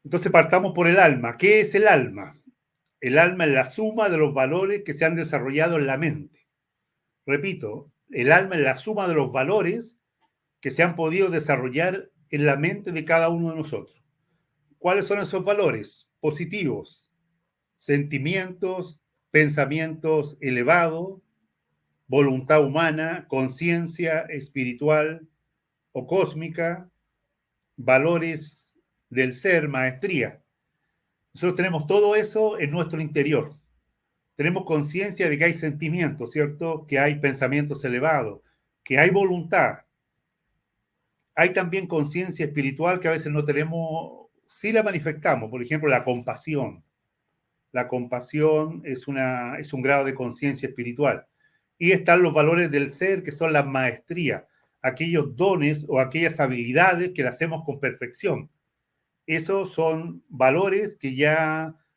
Entonces partamos por el alma. ¿Qué es el alma? El alma es la suma de los valores que se han desarrollado en la mente. Repito, el alma es la suma de los valores que se han podido desarrollar en la mente de cada uno de nosotros. ¿Cuáles son esos valores? Positivos, sentimientos, pensamientos elevados, voluntad humana, conciencia espiritual o cósmica, valores del ser, maestría. Nosotros tenemos todo eso en nuestro interior. Tenemos conciencia de que hay sentimientos, ¿cierto? Que hay pensamientos elevados, que hay voluntad. Hay también conciencia espiritual que a veces no tenemos, sí la manifestamos. Por ejemplo, la compasión. La compasión es un grado de conciencia espiritual. Y están los valores del ser, que son las maestrías, aquellos dones o aquellas habilidades que las hacemos con perfección. Esos son valores que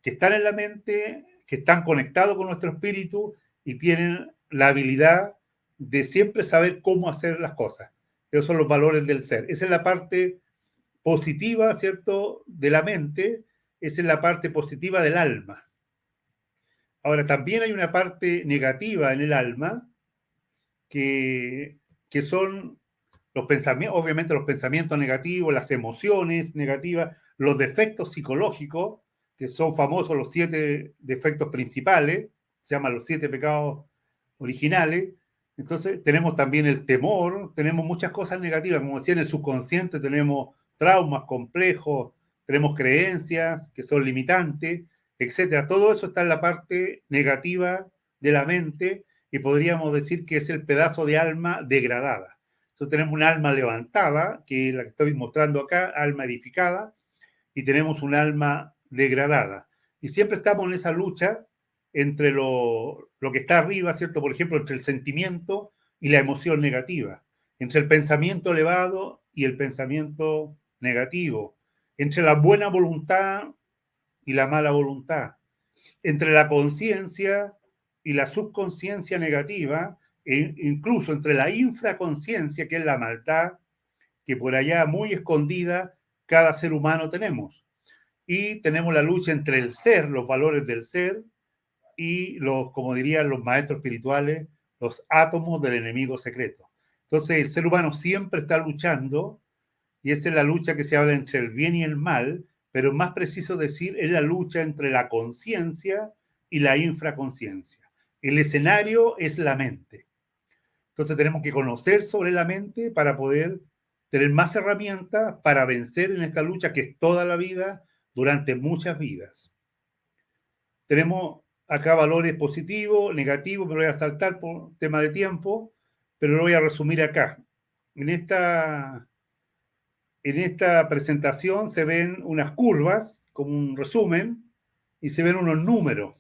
están en la mente, que están conectados con nuestro espíritu y tienen la habilidad de siempre saber cómo hacer las cosas. Esos son los valores del ser. Esa es la parte positiva, ¿cierto?, de la mente. Esa es la parte positiva del alma. Ahora, también hay una parte negativa en el alma que, que son los pensamientos, obviamente los pensamientos negativos, las emociones negativas, los defectos psicológicos, que son famosos los 7 defectos principales, se llaman los 7 pecados originales. Entonces tenemos también el temor, tenemos muchas cosas negativas, como decía, en el subconsciente tenemos traumas complejos, tenemos creencias que son limitantes, etcétera. Todo eso está en la parte negativa de la mente y podríamos decir que es el pedazo de alma degradada. Entonces tenemos un alma levantada, que es la que estoy mostrando acá, alma edificada, y tenemos un alma degradada. Y siempre estamos en esa lucha entre lo que está arriba, ¿cierto? Por ejemplo, entre el sentimiento y la emoción negativa, entre el pensamiento elevado y el pensamiento negativo, entre la buena voluntad y la mala voluntad, entre la conciencia y la subconsciencia negativa, e incluso entre la infraconsciencia, que es la maldad, que por allá muy escondida cada ser humano tenemos. Y tenemos la lucha entre el ser, los valores del ser, y los, como dirían los maestros espirituales, los átomos del enemigo secreto. Entonces el ser humano siempre está luchando, y esa es la lucha que se habla entre el bien y el mal, pero más preciso decir, es la lucha entre la conciencia y la infraconsciencia. El escenario es la mente. Entonces tenemos que conocer sobre la mente para poder tener más herramientas para vencer en esta lucha que es toda la vida, durante muchas vidas. Tenemos acá valores positivos, negativos, me lo voy a saltar por tema de tiempo, pero lo voy a resumir acá. En esta presentación se ven unas curvas, como un resumen, y se ven unos números.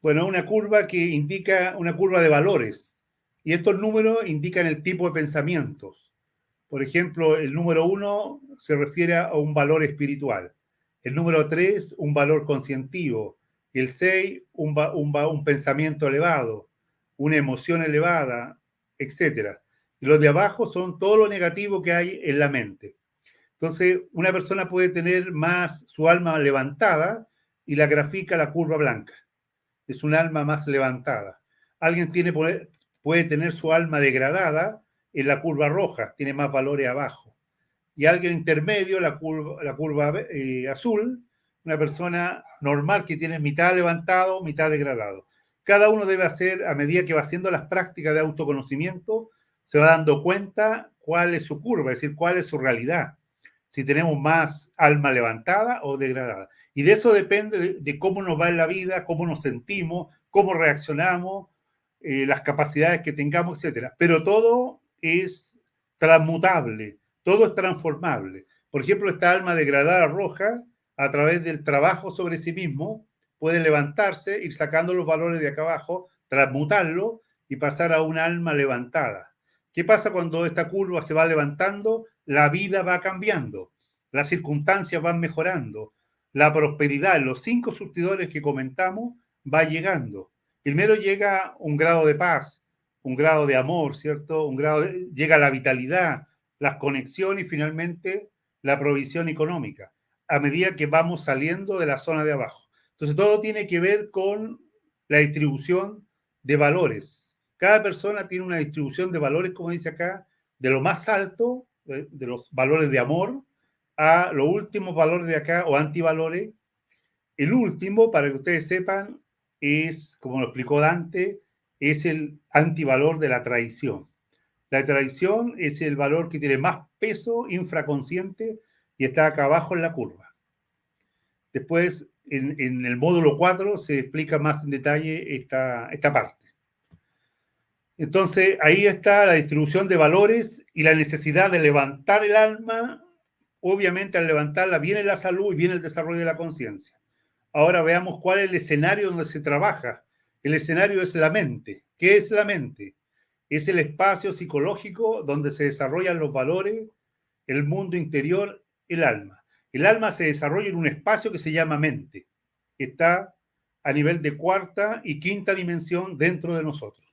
Bueno, una curva que indica una curva de valores, y estos números indican el tipo de pensamientos. Por ejemplo, el número 1 se refiere a un valor espiritual, el número 3 un valor conscientivo, el 6 un pensamiento elevado, una emoción elevada, etcétera. Y los de abajo son todo lo negativo que hay en la mente. Entonces, una persona puede tener más su alma levantada y la grafica la curva blanca. Es un alma más levantada. Alguien puede tener su alma degradada en la curva roja, tiene más valores abajo. Y alguien intermedio, la curva azul, una persona normal que tiene mitad levantado, mitad degradado. Cada uno debe hacer, a medida que va haciendo las prácticas de autoconocimiento, se va dando cuenta cuál es su curva, es decir, cuál es su realidad. Si tenemos más alma levantada o degradada. Y de eso depende de cómo nos va en la vida, cómo nos sentimos, cómo reaccionamos, las capacidades que tengamos, etcétera. Pero todo es transmutable, todo es transformable. Por ejemplo, esta alma degradada roja, a través del trabajo sobre sí mismo, puede levantarse, ir sacando los valores de acá abajo, transmutarlo y pasar a un alma levantada. ¿Qué pasa cuando esta curva se va levantando? La vida va cambiando, las circunstancias van mejorando, la prosperidad, los 5 surtidores que comentamos, va llegando. Primero llega un grado de paz, un grado de amor, ¿cierto? Llega la vitalidad, las conexiones y finalmente la provisión económica. a medida que vamos saliendo de la zona de abajo. Entonces, todo tiene que ver con la distribución de valores. Cada persona tiene una distribución de valores, como dice acá, de lo más alto, de los valores de amor, a los últimos valores de acá, o antivalores. El último, para que ustedes sepan, es, como lo explicó Dante, es el antivalor de la traición. La traición es el valor que tiene más peso infraconsciente y está acá abajo en la curva. Después, en el módulo 4 se explica más en detalle esta parte. Entonces, ahí está la distribución de valores y la necesidad de levantar el alma. Obviamente, al levantarla viene la salud y viene el desarrollo de la conciencia. Ahora veamos cuál es el escenario donde se trabaja. El escenario es la mente. ¿Qué es la mente? Es el espacio psicológico donde se desarrollan los valores, el mundo interior, el alma. El alma se desarrolla en un espacio que se llama mente, que está a nivel de cuarta y quinta dimensión dentro de nosotros.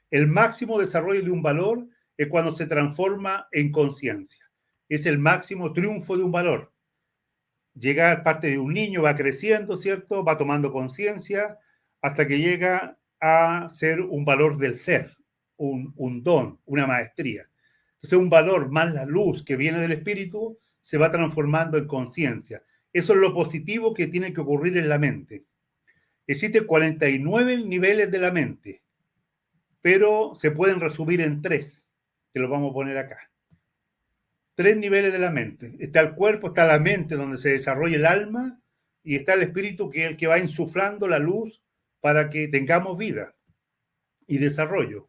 El máximo desarrollo de un valor es cuando se transforma en conciencia. Es el máximo triunfo de un valor. Llega parte de un niño, va creciendo, ¿cierto? Va tomando conciencia hasta que llega a ser un valor del ser, un don, una maestría. Entonces, un valor más la luz que viene del espíritu se va transformando en conciencia. Eso es lo positivo que tiene que ocurrir en la mente. Existen 49 niveles de la mente, pero se pueden resumir en 3, que los vamos a poner acá. 3 niveles de la mente. Está el cuerpo, está la mente donde se desarrolla el alma y está el espíritu que es el que va insuflando la luz para que tengamos vida y desarrollo.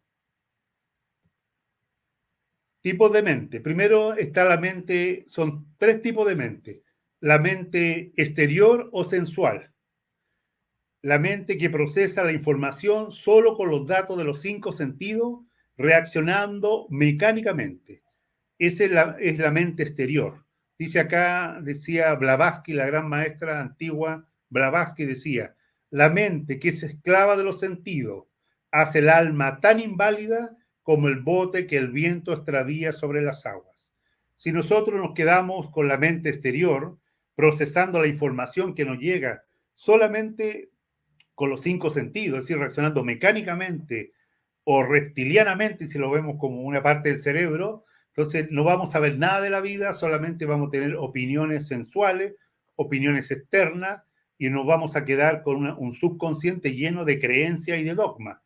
Tipos de mente. Primero está la mente, son 3 tipos de mente. La mente exterior o sensual. La mente que procesa la información solo con los datos de los 5 sentidos, reaccionando mecánicamente. Esa es la mente exterior. Dice acá, decía Blavatsky, la gran maestra antigua, Blavatsky decía, la mente que es esclava de los sentidos hace el alma tan inválida como el bote que el viento extravía sobre las aguas. Si nosotros nos quedamos con la mente exterior, procesando la información que nos llega solamente con los 5 sentidos, es decir, reaccionando mecánicamente o reptilianamente, si lo vemos como una parte del cerebro, entonces no vamos a ver nada de la vida, solamente vamos a tener opiniones sensuales, opiniones externas, y nos vamos a quedar con un subconsciente lleno de creencias y de dogmas,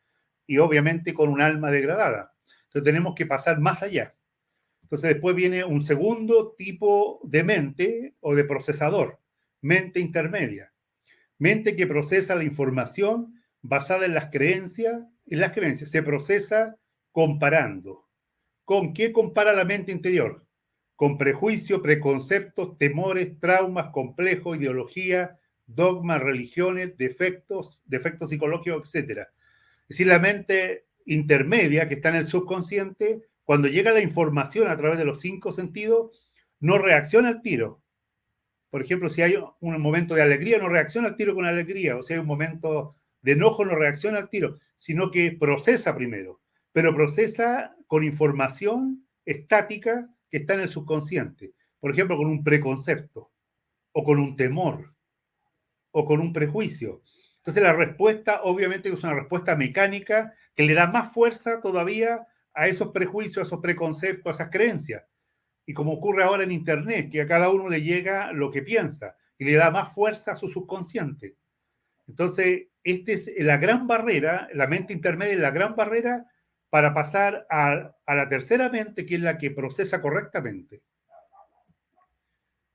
y obviamente con un alma degradada. Entonces tenemos que pasar más allá. Entonces después viene un segundo tipo de mente o de procesador, mente intermedia. Mente que procesa la información basada en las creencias. En las creencias se procesa comparando. ¿Con qué compara la mente interior? Con prejuicios, preconceptos, temores, traumas, complejos, ideología, dogmas, religiones, defectos psicológicos, etc. Es decir, la mente intermedia que está en el subconsciente, cuando llega la información a través de los 5 sentidos, no reacciona al tiro. Por ejemplo, si hay un momento de alegría, no reacciona al tiro con alegría, o si hay un momento de enojo, no reacciona al tiro, sino que procesa primero, pero procesa con información estática que está en el subconsciente. Por ejemplo, con un preconcepto, o con un temor, o con un prejuicio. Entonces la respuesta obviamente es una respuesta mecánica que le da más fuerza todavía a esos prejuicios, a esos preconceptos, a esas creencias. Y como ocurre ahora en Internet, que a cada uno le llega lo que piensa y le da más fuerza a su subconsciente. Entonces, esta es la gran barrera, la mente intermedia es la gran barrera para pasar a la tercera mente, que es la que procesa correctamente,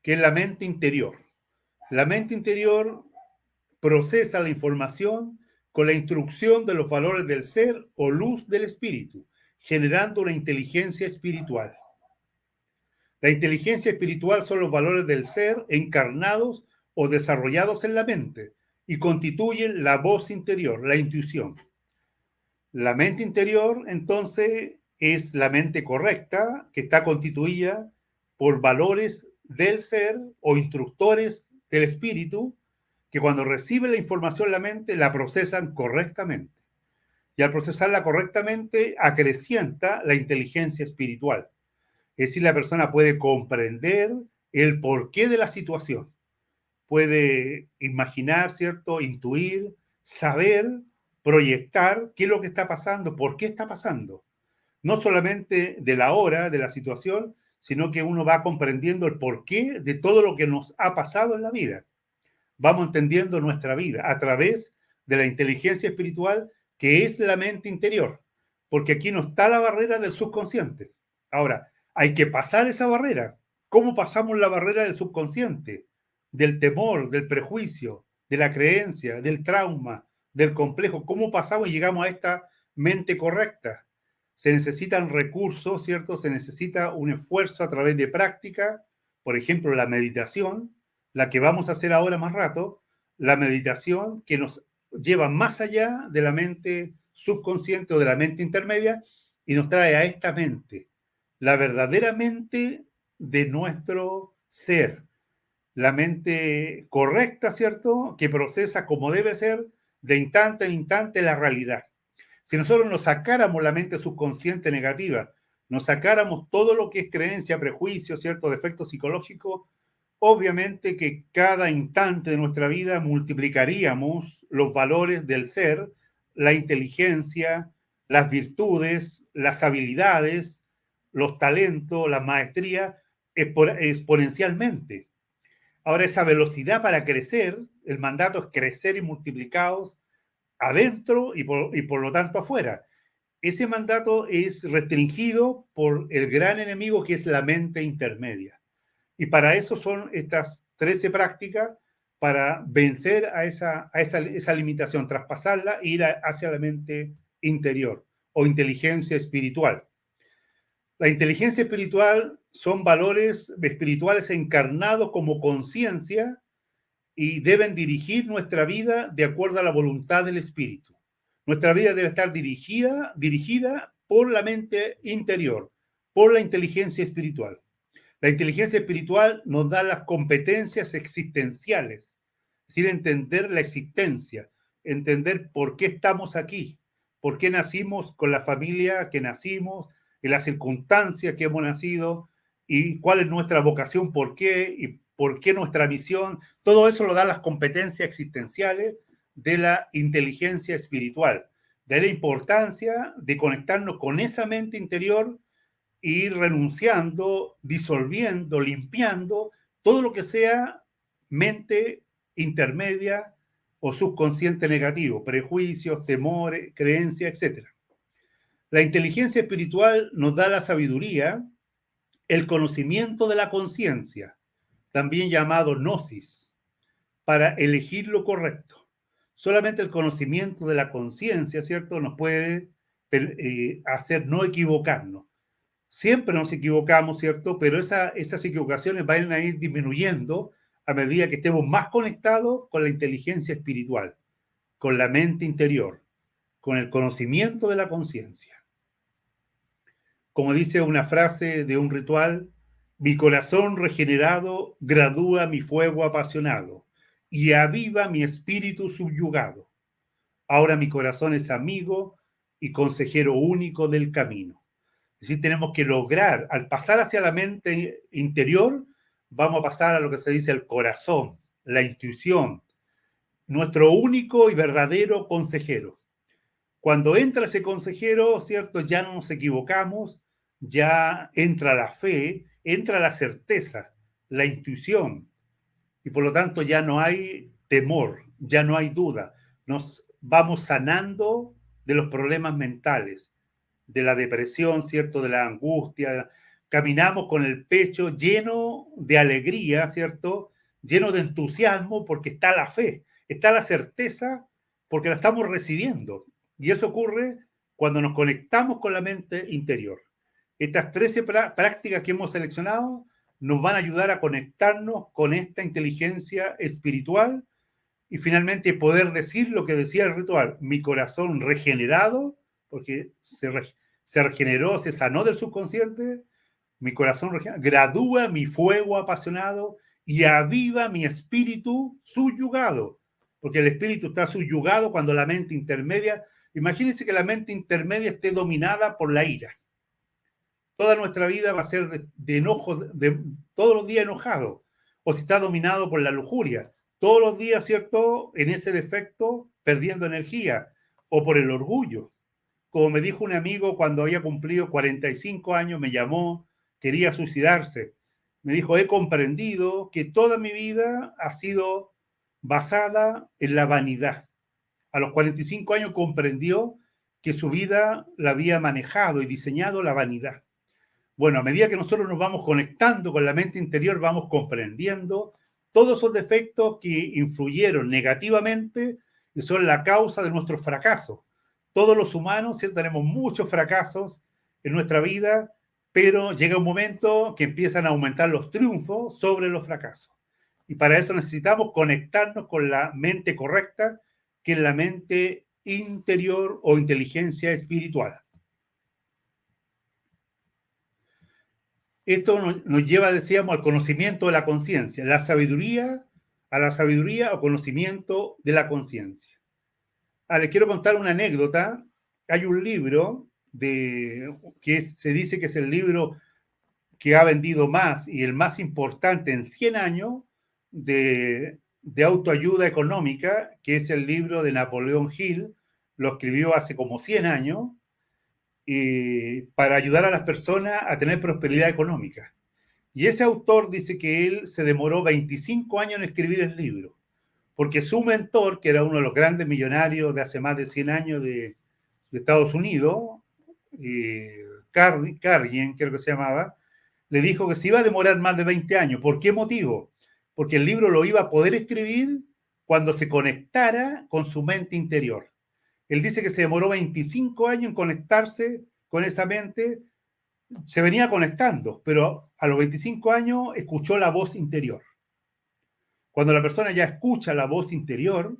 que es la mente interior. La mente interior procesa la información con la instrucción de los valores del ser o luz del espíritu, generando una inteligencia espiritual. La inteligencia espiritual son los valores del ser encarnados o desarrollados en la mente y constituyen la voz interior, la intuición. La mente interior, entonces, es la mente correcta que está constituida por valores del ser o instructores del espíritu que cuando recibe la información la mente la procesan correctamente. Y al procesarla correctamente acrecienta la inteligencia espiritual. Es decir, la persona puede comprender el porqué de la situación. puede imaginar, ¿cierto? Intuir, saber, proyectar qué es lo que está pasando, por qué está pasando. No solamente de la hora, de la situación, sino que uno va comprendiendo el porqué de todo lo que nos ha pasado en la vida. Vamos entendiendo nuestra vida a través de la inteligencia espiritual que es la mente interior, porque aquí no está la barrera del subconsciente. Ahora, hay que pasar esa barrera. ¿Cómo pasamos la barrera del subconsciente? Del temor, del prejuicio, de la creencia, del trauma, del complejo. ¿Cómo pasamos y llegamos a esta mente correcta? Se necesitan recursos, ¿cierto? Se necesita un esfuerzo a través de práctica, por ejemplo, la meditación, la que vamos a hacer ahora más rato, la meditación que nos lleva más allá de la mente subconsciente o de la mente intermedia y nos trae a esta mente, la verdadera mente de nuestro ser, la mente correcta, ¿cierto? Que procesa como debe ser de instante en instante la realidad. Si nosotros nos sacáramos la mente subconsciente negativa, nos sacáramos todo lo que es creencia, prejuicio, ¿cierto? Defecto psicológico, obviamente que cada instante de nuestra vida multiplicaríamos los valores del ser, la inteligencia, las virtudes, las habilidades, los talentos, la maestría, exponencialmente. Ahora, esa velocidad para crecer, el mandato es crecer y multiplicados adentro y por lo tanto afuera. Ese mandato es restringido por el gran enemigo que es la mente intermedia. Y para eso son estas 13 prácticas para vencer a esa limitación, traspasarla e ir hacia la mente interior o inteligencia espiritual. La inteligencia espiritual son valores espirituales encarnados como conciencia y deben dirigir nuestra vida de acuerdo a la voluntad del espíritu. Nuestra vida debe estar dirigida por la mente interior, por la inteligencia espiritual. La inteligencia espiritual nos da las competencias existenciales, es decir, entender la existencia, entender por qué estamos aquí, por qué nacimos con la familia que nacimos, en las circunstancias que hemos nacido y cuál es nuestra vocación, por qué nuestra misión. Todo eso lo dan las competencias existenciales de la inteligencia espiritual, de la importancia de conectarnos con esa mente interior y renunciando, disolviendo, limpiando todo lo que sea mente intermedia o subconsciente negativo, prejuicios, temores, creencias, etc. La inteligencia espiritual nos da la sabiduría, el conocimiento de la conciencia, también llamado gnosis, para elegir lo correcto. Solamente el conocimiento de la conciencia, ¿cierto?, nos puede hacer no equivocarnos. Siempre nos equivocamos, ¿cierto? Pero esas equivocaciones van a ir disminuyendo a medida que estemos más conectados con la inteligencia espiritual, con la mente interior, con el conocimiento de la conciencia. Como dice una frase de un ritual, mi corazón regenerado gradúa mi fuego apasionado y aviva mi espíritu subyugado. Ahora mi corazón es amigo y consejero único del camino. Es decir, tenemos que lograr, al pasar hacia la mente interior, vamos a pasar a lo que se dice el corazón, la intuición, nuestro único y verdadero consejero. Cuando entra ese consejero, ¿cierto? Ya no nos equivocamos, ya entra la fe, entra la certeza, la intuición, y por lo tanto ya no hay temor, ya no hay duda. Nos vamos sanando de los problemas mentales, de la depresión, ¿cierto? De la angustia. Caminamos con el pecho lleno de alegría, ¿cierto? Lleno de entusiasmo porque está la fe, está la certeza porque la estamos recibiendo. Y eso ocurre cuando nos conectamos con la mente interior. Estas 13 prácticas que hemos seleccionado nos van a ayudar a conectarnos con esta inteligencia espiritual y finalmente poder decir lo que decía el ritual, mi corazón regenerado, porque se regeneró, se sanó del subconsciente, mi corazón gradúa mi fuego apasionado y aviva mi espíritu subyugado, porque el espíritu está subyugado cuando la mente intermedia, imagínense que la mente intermedia esté dominada por la ira. Toda nuestra vida va a ser de enojo, todos los días enojado, o si está dominado por la lujuria, todos los días, ¿cierto?, en ese defecto, perdiendo energía, o por el orgullo. Como me dijo un amigo cuando había cumplido 45 años, me llamó, quería suicidarse. Me dijo, he comprendido que toda mi vida ha sido basada en la vanidad. A los 45 años comprendió que su vida la había manejado y diseñado la vanidad. Bueno, a medida que nosotros nos vamos conectando con la mente interior, vamos comprendiendo todos esos defectos que influyeron negativamente y son la causa de nuestros fracasos. Todos los humanos, ¿cierto?, tenemos muchos fracasos en nuestra vida, pero llega un momento que empiezan a aumentar los triunfos sobre los fracasos. Y para eso necesitamos conectarnos con la mente correcta, que es la mente interior o inteligencia espiritual. Esto nos lleva, decíamos, al conocimiento de la conciencia, a la sabiduría o conocimiento de la conciencia. Ahora, les quiero contar una anécdota. Hay un libro se dice que es el libro que ha vendido más y el más importante en 100 años de autoayuda económica, que es el libro de Napoleón Hill. Lo escribió hace como 100 años para ayudar a las personas a tener prosperidad económica. Y ese autor dice que él se demoró 25 años en escribir el libro, porque su mentor, que era uno de los grandes millonarios de hace más de 100 años de Estados Unidos, Carnegie, creo que se llamaba, le dijo que se iba a demorar más de 20 años. ¿Por qué motivo? Porque el libro lo iba a poder escribir cuando se conectara con su mente interior. Él dice que se demoró 25 años en conectarse con esa mente. Se venía conectando, pero a los 25 años escuchó la voz interior. Cuando la persona ya escucha la voz interior,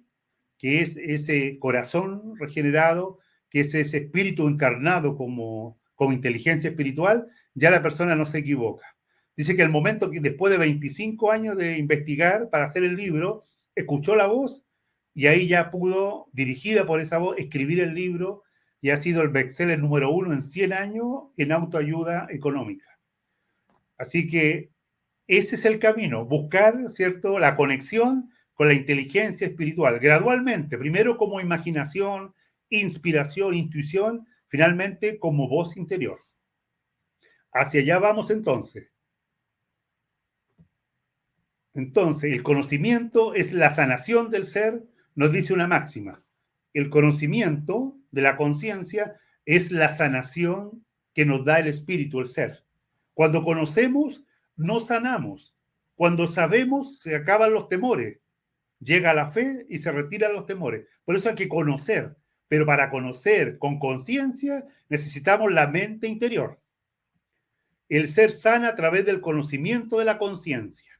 que es ese corazón regenerado, que es ese espíritu encarnado como inteligencia espiritual, ya la persona no se equivoca. Dice que el momento que después de 25 años de investigar para hacer el libro, escuchó la voz y ahí ya pudo, dirigida por esa voz, escribir el libro y ha sido el bestseller número 1 en 100 años en autoayuda económica. Así que ese es el camino, buscar, ¿cierto?, la conexión con la inteligencia espiritual, gradualmente, primero como imaginación, inspiración, intuición, finalmente como voz interior. Hacia allá vamos entonces. Entonces, el conocimiento es la sanación del ser, nos dice una máxima. El conocimiento de la conciencia es la sanación que nos da el espíritu, el ser. Cuando conocemos, no sanamos. Cuando sabemos, se acaban los temores. Llega la fe y se retiran los temores. Por eso hay que conocer. Pero para conocer con conciencia necesitamos la mente interior. El ser sana a través del conocimiento de la conciencia.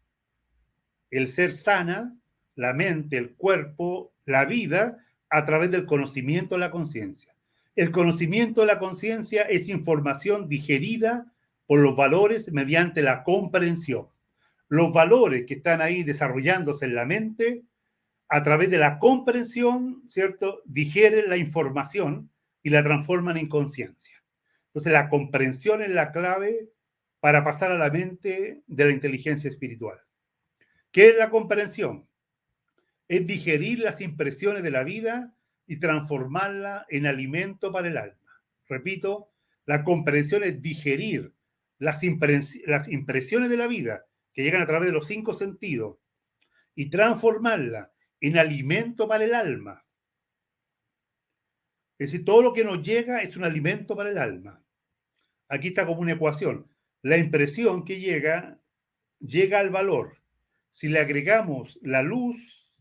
El ser sana, la mente, el cuerpo, la vida, a través del conocimiento de la conciencia. El conocimiento de la conciencia es información digerida por los valores mediante la comprensión. Los valores que están ahí desarrollándose en la mente, a través de la comprensión, ¿cierto?, digieren la información y la transforman en conciencia. Entonces, la comprensión es la clave para pasar a la mente de la inteligencia espiritual. ¿Qué es la comprensión? Es digerir las impresiones de la vida y transformarla en alimento para el alma. Repito, la comprensión es digerir las impresiones de la vida que llegan a través de los 5 sentidos y transformarla en alimento para el alma. Es decir, todo lo que nos llega es un alimento para el alma. Aquí está como una ecuación. La impresión que llega al valor. Si le agregamos la luz,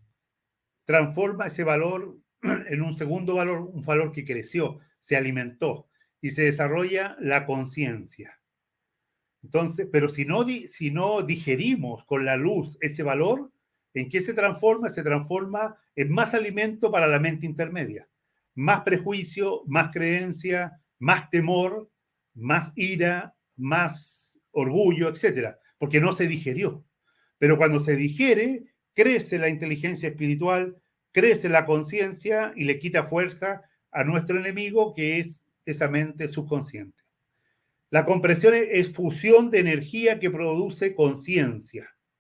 transforma ese valor en un segundo valor, un valor que creció, se alimentó y se desarrolla la conciencia. Entonces, pero si no digerimos con la luz ese valor, ¿en qué se transforma? Se transforma en más alimento para la mente intermedia. Más prejuicio, más creencia, más temor, más ira, más orgullo, etcétera, porque no se digerió. Pero cuando se digiere, crece la inteligencia espiritual, crece la conciencia y le quita fuerza a nuestro enemigo, que es esa mente subconsciente. La comprensión es fusión de energía que produce conciencia.